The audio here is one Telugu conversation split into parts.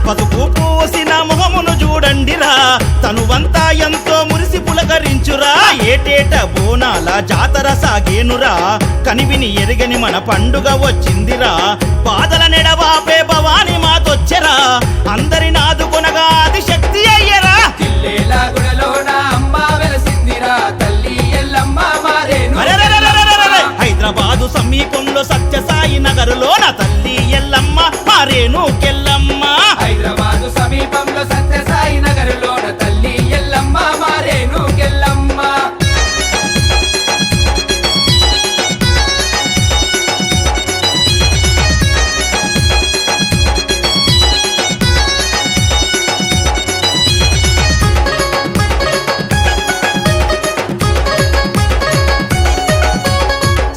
పసుపు పూసిన మొహమును చూడండిరా తనువంతా ఎంతో మురిసి పులకరించురా ఏటేట బోనాల జాతర సాగేనురా కనివిని ఎరగని మన పండుగ వచ్చిందిరా బాధల నెడవాపే భవాని మాతొచ్చెరా అందరి నాదుకొనగా ఆది శక్తి అయ్యరా హైదరాబాదు సమీపంలో సత్యసాయి నగరులోన తల్లి ఎల్లమ్మ మారేను కెల్లమ్మ హైదరాబాదు సమీపంలో సత్యసాయి నగరులోన తల్లి ఎల్లమ్మ మారేను కెల్లమ్మ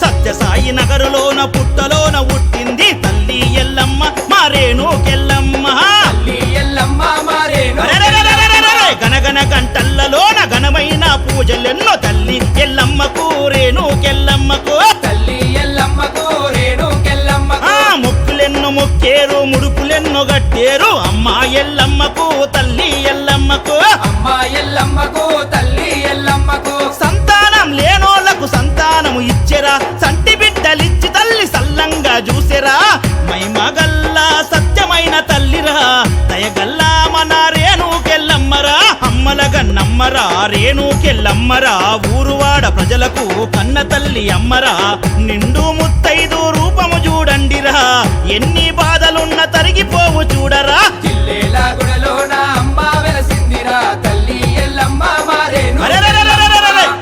సత్యసాయి నగరులోన పుట్టలోన పుట్టింది తల్లి ఎల్లమ్మ మారేను కెల్లమ్మ తల్లి ఎల్లమ్మ మారేను గనగన గంటల్లలోన ఘనమైన పూజలెన్నో తల్లి ఎల్లమ్మకు రేణు కెల్లమ్మకు తల్లి ఎల్లమ్మకు రేణు కెల్లమ్మకు మొక్కులెన్నో మొక్కేరు ముడుపులెన్నో గట్టేరు అమ్మా ఎల్లమ్మకు తల్లి ఎల్లమ్మకు అమ్మ ఎల్లమ్మకు తల్లి ఎల్లమ్మకు సంతానం లేనోళ్లకు సంతానము ఇచ్చెరా సంటి బిడ్డలిచ్చి తల్లి సల్లంగా చూసెరా మైమగల్లా సత్యమైన తల్లిరా దయగల్లా మన రేణుకెల్లమ్మరా అమ్మలగన్నమ్మరా రేణుకెల్లమ్మరా ఊరువాడ ప్రజలకు కన్న తల్లి అమ్మరా నిండు ముత్తైదు రూపము చూడండిరా ఎన్ని బాధలున్న తరిగిపోవు చూడరా జిల్లేలా గుడలోన అమ్మ వెలసిందిరా తల్లి ఎల్లమ్మ మారేను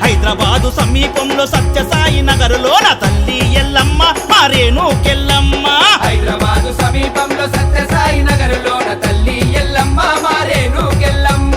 హైదరాబాదు సమీపంలో సత్యసాయి నగరులోన తల్లి ఎల్లమ్మ మారేను కెల్లమ్మ హైదరాబాదు సమీపంలో సత్యసాయి నగరులోన తల్లి ఎల్లమ్మ మారేను కెల్లమ్మ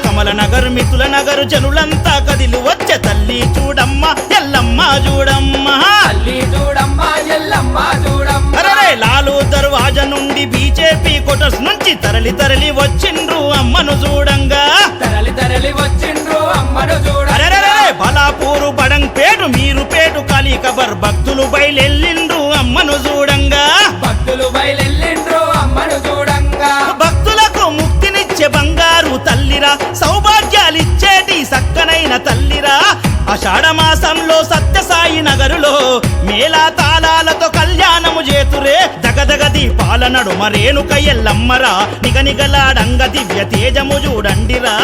కమల నగర్ మిథుల నగరు జనులంతా కదిలి వచ్చే తల్లి చూడమ్మ ఎల్లమ్మ చూడమ్మ తల్లి చూడమ్మ ఎల్లమ్మ చూడమ్మ అరే లాలు దర్వాజా నుండి బీజేపీ కొటర్స్ నుంచి తరలి తరలి వచ్చిండ్రు అమ్మను చూడంగా తరలి తరలి వచ్చిండ్రు అమ్మను చూడ అరే బలాపూరు బడంపేటు మీరుపేటు కాళీకబర్ భక్తులు బయలెల్లిండ్రు అమ్మను చూడంగా భక్తులు బయలెల్లిండ్రు అమ్మను చూడంగా భక్తులకు ముక్తినిచ్చే బంగారు తల్లిరా సౌభాగ్యాలిచ్చేటి సక్కనైన తల్లిరా ఆషాఢ మాసంలో సత్యసాయి నగరులో మేళా తాళాలతో కళ్యాణము చేతురే దగదగ దీపాల నడుమ రేణుక ఎల్లమ్మరా నిగనిగలాడంగ దివ్య తేజము చూడండిరా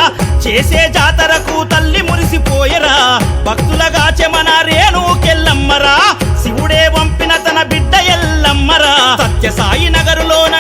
చేసే జాతరకు తల్లి మురిసిపోయరా భక్తులగాచె మన రేణుకెల్లమ్మరా శివుడే పంపిన తన బిడ్డ ఎల్లమ్మరా సత్యసాయి నగరులోన